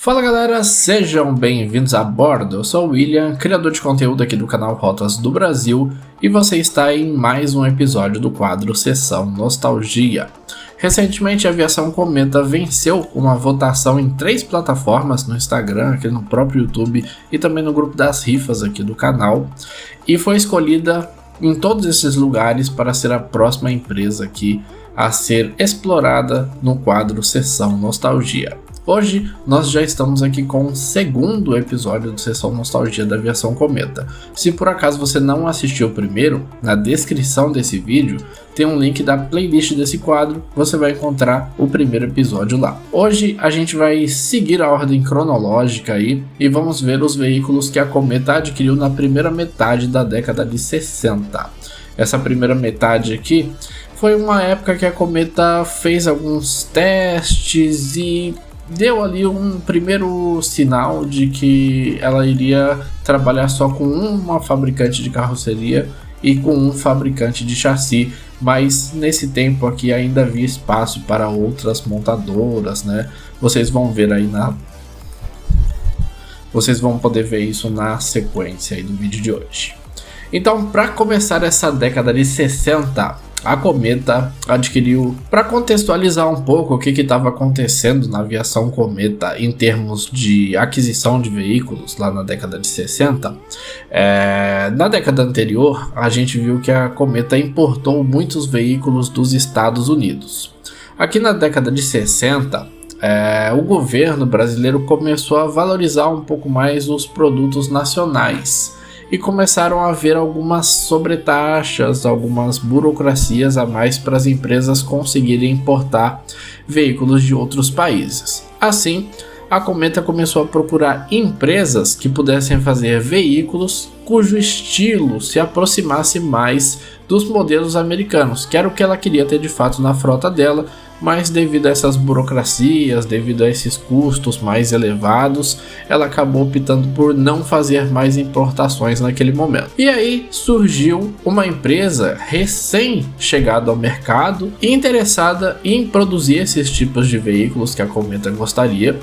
Fala galera, sejam bem-vindos a bordo. Eu sou o William, criador de conteúdo aqui do canal Rotas do Brasil, e você está em mais um episódio do quadro Sessão Nostalgia. Recentemente a Aviação Cometa venceu uma votação em 3 plataformas, no Instagram, aqui no próprio YouTube e também no grupo das rifas aqui do canal, e foi escolhida em todos esses lugares para ser a próxima empresa aqui a ser explorada no quadro Sessão Nostalgia. Hoje nós já estamos aqui com o segundo episódio do Sessão Nostalgia da Aviação Cometa. Se por acaso você não assistiu o primeiro, na descrição desse vídeo tem um link da playlist desse quadro, você vai encontrar o primeiro episódio lá. Hoje a gente vai seguir a ordem cronológica aí e vamos ver os veículos que a Cometa adquiriu na primeira metade da década de 60. Essa primeira metade aqui foi uma época que a Cometa fez alguns testes e deu ali um primeiro sinal de que ela iria trabalhar só com uma fabricante de carroceria e com um fabricante de chassi, mas nesse tempo aqui ainda havia espaço para outras montadoras, né? Vocês vão ver aí vocês vão poder ver isso na sequência aí do vídeo de hoje. Então, para começar essa década de 60, a Cometa adquiriu, para contextualizar um pouco o que estava acontecendo na Aviação Cometa em termos de aquisição de veículos lá na década de 60, na década anterior a gente viu que a Cometa importou muitos veículos dos Estados Unidos. Aqui na década de 60, o governo brasileiro começou a valorizar um pouco mais os produtos nacionais e começaram a haver algumas sobretaxas, algumas burocracias a mais para as empresas conseguirem importar veículos de outros países. Assim, a Cometa começou a procurar empresas que pudessem fazer veículos cujo estilo se aproximasse mais dos modelos americanos, que era o que ela queria ter de fato na frota dela, mas devido a essas burocracias, devido a esses custos mais elevados, ela acabou optando por não fazer mais importações naquele momento. E aí surgiu uma empresa recém-chegada ao mercado e interessada em produzir esses tipos de veículos que a Cometa gostaria,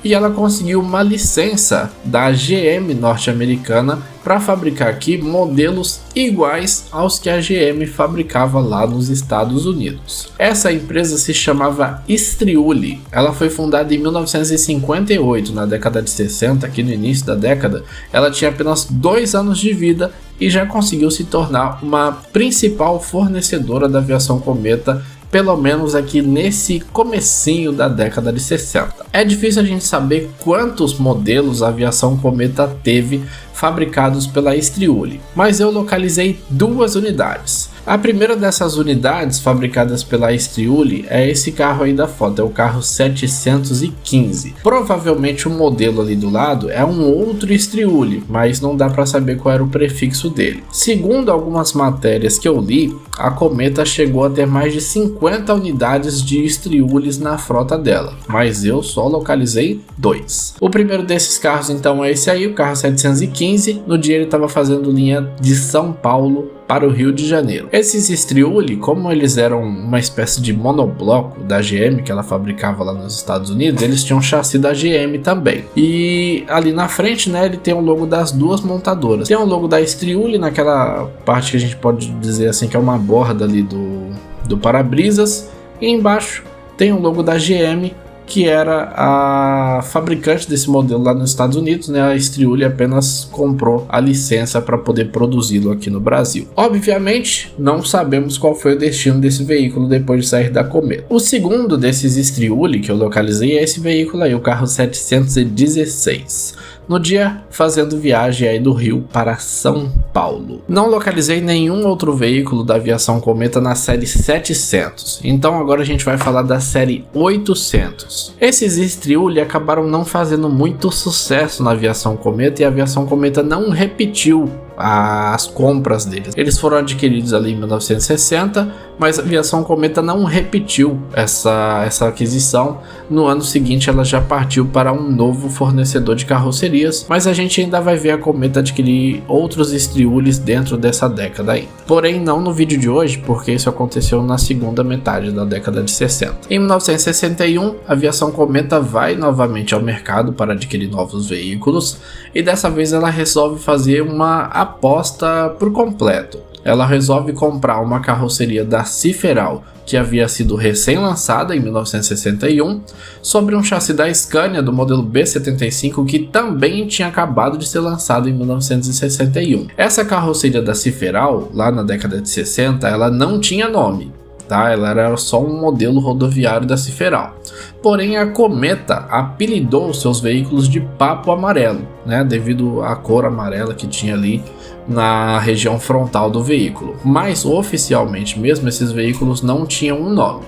e ela conseguiu uma licença da GM norte-americana para fabricar aqui modelos iguais aos que a GM fabricava lá nos Estados Unidos. Essa empresa se chamava Striuli. Ela foi fundada em 1958, na década de 60, aqui no início da década. Ela tinha apenas 2 anos de vida e já conseguiu se tornar uma principal fornecedora da Aviação Cometa, pelo menos aqui nesse comecinho da década de 60. É difícil a gente saber quantos modelos a Aviação Cometa teve fabricados pela Striuli, mas eu localizei 2 unidades. A primeira dessas unidades fabricadas pela Striuli é esse carro aí da foto, é o carro 715. Provavelmente o modelo ali do lado é um outro Striuli, mas não dá para saber qual era o prefixo dele. Segundo algumas matérias que eu li, a Cometa chegou a ter mais de 50 unidades de Striulis na frota dela, mas eu só localizei 2. O primeiro desses carros então é esse aí, o carro 715. No dia ele estava fazendo linha de São Paulo para o Rio de Janeiro. Esses Striuli, como eles eram uma espécie de monobloco da GM que ela fabricava lá nos Estados Unidos, eles tinham chassi da GM também. E ali na frente, né, ele tem o logo das 2 montadoras. Tem o logo da Striuli naquela parte que a gente pode dizer assim que é uma borda ali do para-brisas, e embaixo tem o logo da GM, que era a fabricante desse modelo lá nos Estados Unidos, né? A Striuli apenas comprou a licença para poder produzi-lo aqui no Brasil. Obviamente, não sabemos qual foi o destino desse veículo depois de sair da Cometa. O segundo desses Striuli que eu localizei é esse veículo aí, o carro 716. No dia, fazendo viagem aí do Rio para São Paulo. Não localizei nenhum outro veículo da Aviação Cometa na série 700, então agora a gente vai falar da série 800. Esses Striuli acabaram não fazendo muito sucesso na Aviação Cometa e a Aviação Cometa não repetiu as compras deles. Eles foram adquiridos ali em 1960, mas a Aviação Cometa não repetiu essa aquisição. No ano seguinte ela já partiu para um novo fornecedor de carrocerias, mas a gente ainda vai ver a Cometa adquirir outros Striulis dentro dessa década ainda. Porém não no vídeo de hoje, porque isso aconteceu na segunda metade da década de 60. Em 1961, a Aviação Cometa vai novamente ao mercado para adquirir novos veículos, e dessa vez ela resolve fazer uma aposta por completo. Ela resolve comprar uma carroceria da Ciferal, que havia sido recém-lançada em 1961, sobre um chassi da Scania do modelo B75, que também tinha acabado de ser lançado em 1961. Essa carroceria da Ciferal, lá na década de 60, ela não tinha nome. Ela era só um modelo rodoviário da Ciferal. Porém, a Cometa apelidou seus veículos de Papo Amarelo, devido à cor amarela que tinha ali na região frontal do veículo. Mas oficialmente mesmo, esses veículos não tinham um nome.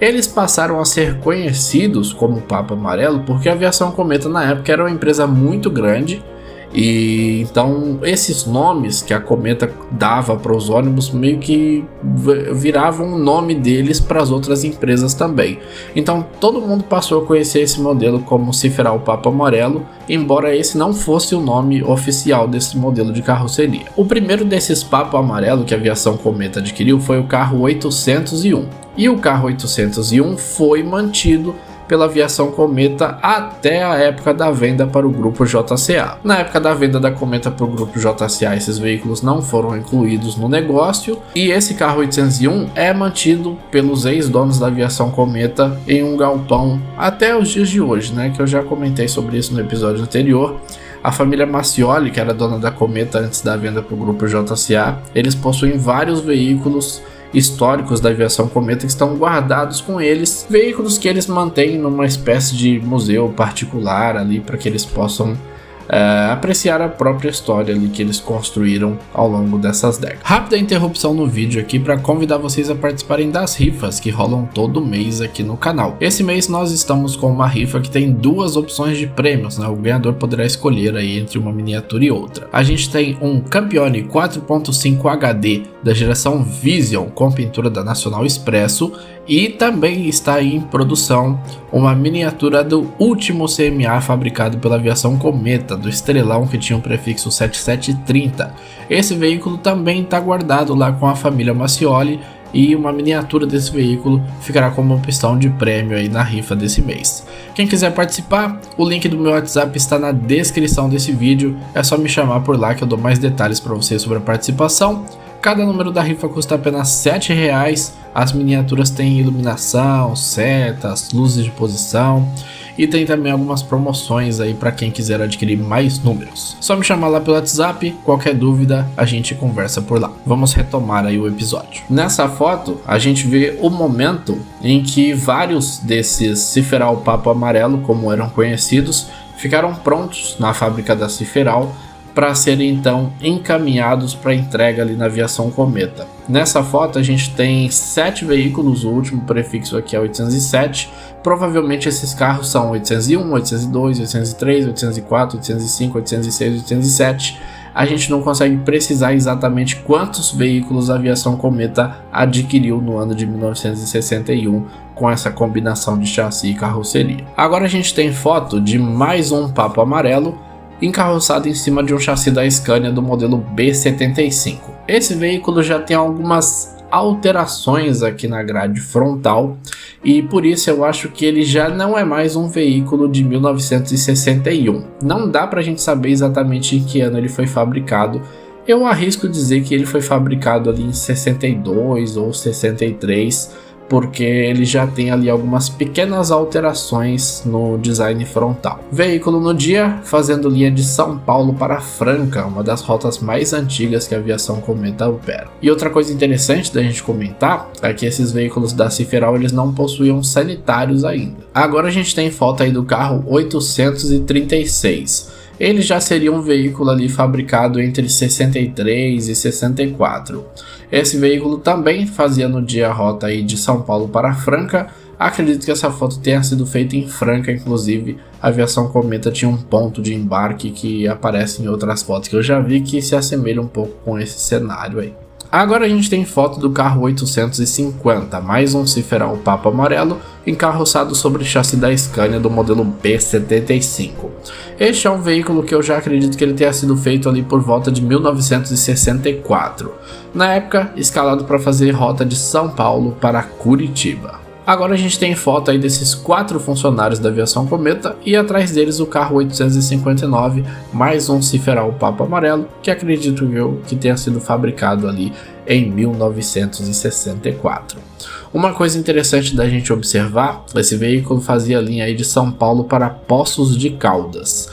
Eles passaram a ser conhecidos como Papo Amarelo porque a Aviação Cometa na época era uma empresa muito grande, e então esses nomes que a Cometa dava para os ônibus meio que viravam o nome deles para as outras empresas também. Então todo mundo passou a conhecer esse modelo como Ciferal Papo Amarelo, embora esse não fosse o nome oficial desse modelo de carroceria. O primeiro desses Papo Amarelo que a Aviação Cometa adquiriu foi o carro 801, e o carro 801 foi mantido pela Aviação Cometa até a época da venda para o grupo JCA. Na época da venda da Cometa para o grupo JCA, esses veículos não foram incluídos no negócio, e esse carro 801 é mantido pelos ex-donos da Aviação Cometa em um galpão até os dias de hoje, que eu já comentei sobre isso no episódio anterior. A família Macioli, que era dona da Cometa antes da venda para o grupo JCA, eles possuem vários veículos históricos da Aviação Cometa que estão guardados com eles, veículos que eles mantêm numa espécie de museu particular ali para que eles possam apreciar a própria história ali que eles construíram ao longo dessas décadas. Rápida interrupção no vídeo aqui para convidar vocês a participarem das rifas que rolam todo mês aqui no canal. Esse mês nós estamos com uma rifa que tem duas opções de prêmios, o ganhador poderá escolher aí entre uma miniatura e outra. A gente tem um Campione 4.5 HD da geração Vision com pintura da Nacional Expresso, e também está em produção uma miniatura do último CMA fabricado pela Aviação Cometa, do Estrelão, que tinha um prefixo 7730. Esse veículo também está guardado lá com a família Macioli, e uma miniatura desse veículo ficará como opção de prêmio aí na rifa desse mês. Quem quiser participar, o link do meu WhatsApp está na descrição desse vídeo, é só me chamar por lá que eu dou mais detalhes para vocês sobre a participação. Cada número da rifa custa apenas R$ 7,00, as miniaturas têm iluminação, setas, luzes de posição, e tem também algumas promoções aí para quem quiser adquirir mais números. Só me chamar lá pelo WhatsApp, qualquer dúvida a gente conversa por lá. Vamos retomar aí o episódio. Nessa foto a gente vê o momento em que vários desses Ciferal Papo Amarelo, como eram conhecidos, ficaram prontos na fábrica da Ciferal para serem então encaminhados para entrega ali na Aviação Cometa. Nessa foto a gente tem 7 veículos, o último prefixo aqui é 807, provavelmente esses carros são 801, 802, 803, 804, 805, 806, 807, a gente não consegue precisar exatamente quantos veículos a Aviação Cometa adquiriu no ano de 1961 com essa combinação de chassi e carroceria. Agora a gente tem foto de mais um Papo Amarelo, encarroçado em cima de um chassi da Scania do modelo B75. Esse veículo já tem algumas alterações aqui na grade frontal, e por isso eu acho que ele já não é mais um veículo de 1961. Não dá pra gente saber exatamente em que ano ele foi fabricado. Eu arrisco dizer que ele foi fabricado ali em 62 ou 63, porque ele já tem ali algumas pequenas alterações no design frontal. Veículo no dia, fazendo linha de São Paulo para Franca, uma das rotas mais antigas que a Aviação Cometa opera. E outra coisa interessante da gente comentar é que esses veículos da Ciferal eles não possuíam sanitários ainda. Agora a gente tem foto aí do carro 836. Ele já seria um veículo ali fabricado entre 63 e 64. Esse veículo também fazia no dia a rota aí de São Paulo para Franca, Acredito que essa foto tenha sido feita em Franca, inclusive a aviação Cometa tinha um ponto de embarque que aparece em outras fotos que eu já vi que se assemelha um pouco com esse cenário aí. Agora a gente tem foto do carro 850, mais um Ciferal Papa amarelo, encarroçado sobre chassi da Scania do modelo B75. Este é um veículo que eu já acredito que ele tenha sido feito ali por volta de 1964, na época escalado para fazer rota de São Paulo para Curitiba. Agora a gente tem foto aí desses 4 funcionários da aviação Cometa e atrás deles o carro 859, mais um Ciferal Papa amarelo, que acredito eu que tenha sido fabricado ali em 1964. Uma coisa interessante da gente observar, esse veículo fazia a linha aí de São Paulo para Poços de Caldas.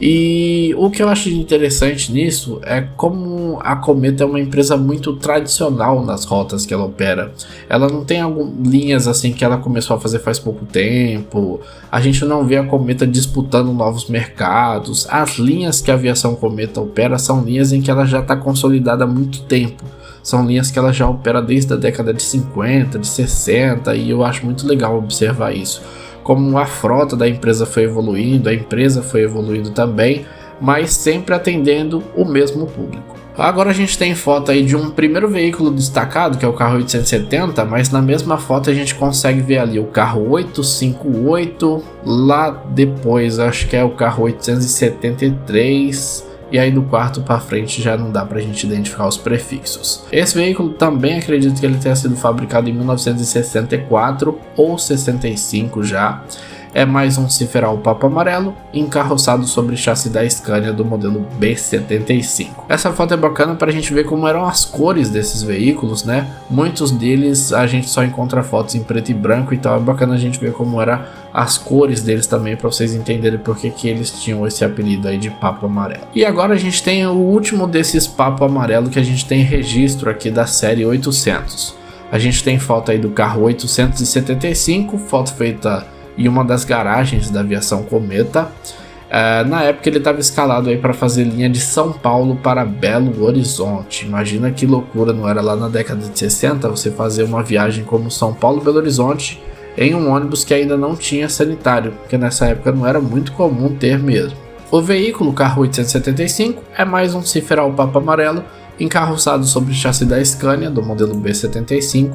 E o que eu acho interessante nisso é como a Cometa é uma empresa muito tradicional nas rotas que ela opera. Ela não tem linhas assim que ela começou a fazer faz pouco tempo. A gente não vê a Cometa disputando novos mercados. As linhas que a aviação Cometa opera são linhas em que ela já está consolidada há muito tempo. São linhas que ela já opera desde a década de 50, de 60 e eu acho muito legal observar isso. Como a frota da empresa foi evoluindo, a empresa foi evoluindo também, mas sempre atendendo o mesmo público. Agora a gente tem foto aí de um primeiro veículo destacado, que é o carro 870, mas na mesma foto a gente consegue ver ali o carro 858, lá depois acho que é o carro 873... e aí do quarto para frente já não dá pra gente identificar os prefixos. Esse veículo também acredito que ele tenha sido fabricado em 1964 ou 65 já. É mais um Ciferal Papa amarelo, encarroçado sobre chassi da Scania do modelo B75. Essa foto é bacana para a gente ver como eram as cores desses veículos, né? Muitos deles a gente só encontra fotos em preto e branco, então é bacana a gente ver como eram as cores deles também, para vocês entenderem por que eles tinham esse apelido aí de Papa amarelo. E agora a gente tem o último desses Papa amarelo que a gente tem registro aqui da série 800. A gente tem foto aí do carro 875, foto feita em uma das garagens da aviação Cometa. Na época ele estava escalado aí para fazer linha de São Paulo para Belo Horizonte. Imagina que loucura, não era lá na década de 60 você fazer uma viagem como São Paulo Belo Horizonte em um ônibus que ainda não tinha sanitário, porque nessa época não era muito comum ter mesmo. O veículo, o carro 875, é mais um Ciferal Papa amarelo, encarroçado sobre o chassi da Scania do modelo B75,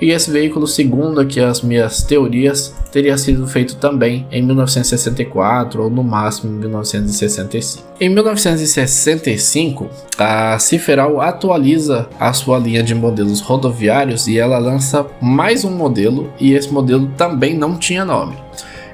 e esse veículo, segundo aqui as minhas teorias, teria sido feito também em 1964 ou no máximo em 1965. Em 1965, a Ciferal atualiza a sua linha de modelos rodoviários e ela lança mais um modelo, e esse modelo também não tinha nome.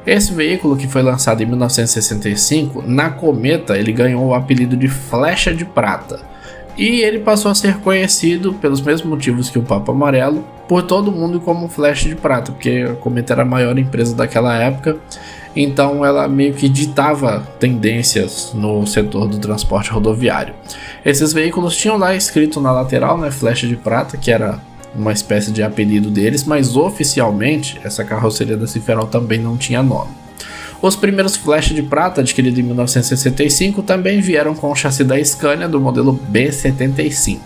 Esse veículo, que foi lançado em 1965, na Cometa ele ganhou o apelido de Flecha de Prata. E ele passou a ser conhecido, pelos mesmos motivos que o Papa Amarelo, por todo mundo como Flecha de Prata, porque a Cometa era a maior empresa daquela época, então ela meio que ditava tendências no setor do transporte rodoviário. Esses veículos tinham lá escrito na lateral, né, Flecha de Prata, que era uma espécie de apelido deles, mas oficialmente essa carroceria da Ciferal também não tinha nome. Os primeiros Flecha de Prata, adquiridos em 1965, também vieram com o chassi da Scania do modelo B75.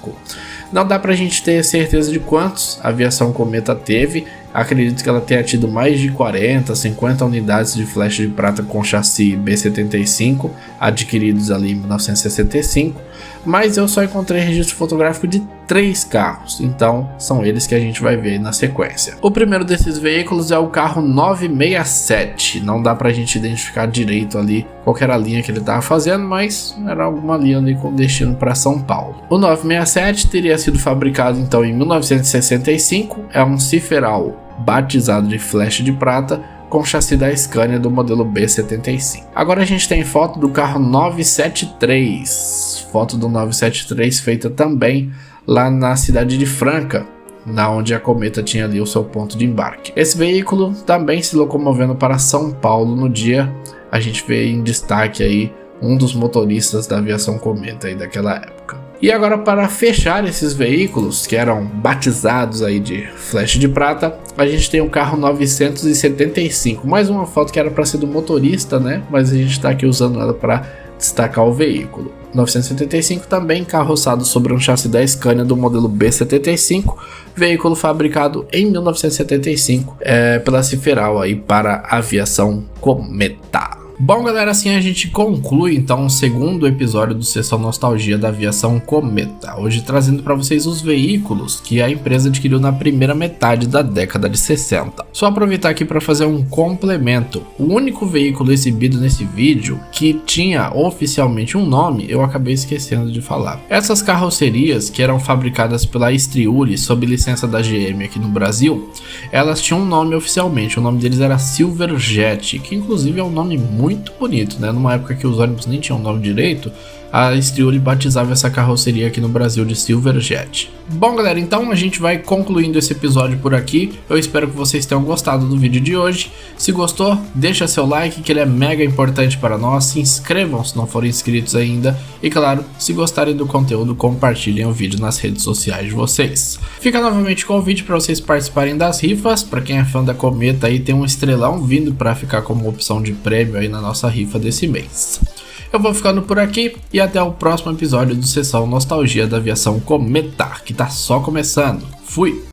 Não dá pra gente ter certeza de quantos a aviação Cometa teve, acredito que ela tenha tido mais de 40, 50 unidades de Flecha de Prata com chassi B75, adquiridos ali em 1965, mas eu só encontrei registro fotográfico de 3 carros, então são eles que a gente vai ver na sequência. O primeiro desses veículos é o carro 967, não dá pra gente identificar direito ali qual era a linha que ele estava fazendo, mas era alguma linha ali com destino para São Paulo. O 967 teria sido fabricado então em 1965, é um Ciferal batizado de Flecha de Prata, com chassi da Scania do modelo B75. Agora a gente tem foto do carro 973, foto do 973 feita também lá na cidade de Franca, na onde a Cometa tinha ali o seu ponto de embarque. Esse veículo também se locomovendo para São Paulo no dia, a gente vê em destaque aí um dos motoristas da aviação Cometa aí daquela época. E agora, para fechar esses veículos que eram batizados aí de Flecha de Prata, a gente tem o carro 975, mais uma foto que era para ser do motorista, né? Mas a gente está aqui usando ela para destacar o veículo. 975 também carroçado sobre um chassi da Scania do modelo B75, veículo fabricado em 1975 pela Ciferal aí para aviação Cometa. Bom, galera, assim a gente conclui então o segundo episódio do Sessão Nostalgia da aviação Cometa, hoje trazendo para vocês os veículos que a empresa adquiriu na primeira metade da década de 60. Só aproveitar aqui para fazer um complemento: o único veículo exibido nesse vídeo que tinha oficialmente um nome, eu acabei esquecendo de falar. Essas carrocerias, que eram fabricadas pela Estriuli sob licença da GM aqui no Brasil, elas tinham um nome oficialmente, o nome deles era Silverjet, que inclusive é um nome muito bonito, né? Numa época que os ônibus nem tinham nome direito, a Estriuli batizava essa carroceria aqui no Brasil de Silverjet. Bom, galera, então a gente vai concluindo esse episódio por aqui. Eu espero que vocês tenham gostado do vídeo de hoje. Se gostou, deixa seu like, que ele é mega importante para nós. Se inscrevam se não forem inscritos ainda. E claro, se gostarem do conteúdo, compartilhem o vídeo nas redes sociais de vocês. Fica novamente o convite para vocês participarem das rifas. Para quem é fã da Cometa, aí tem um estrelão vindo para ficar como opção de prêmio aí na nossa rifa desse mês. Eu vou ficando por aqui e até o próximo episódio do Sessão Nostalgia da aviação Cometa, que tá só começando. Fui!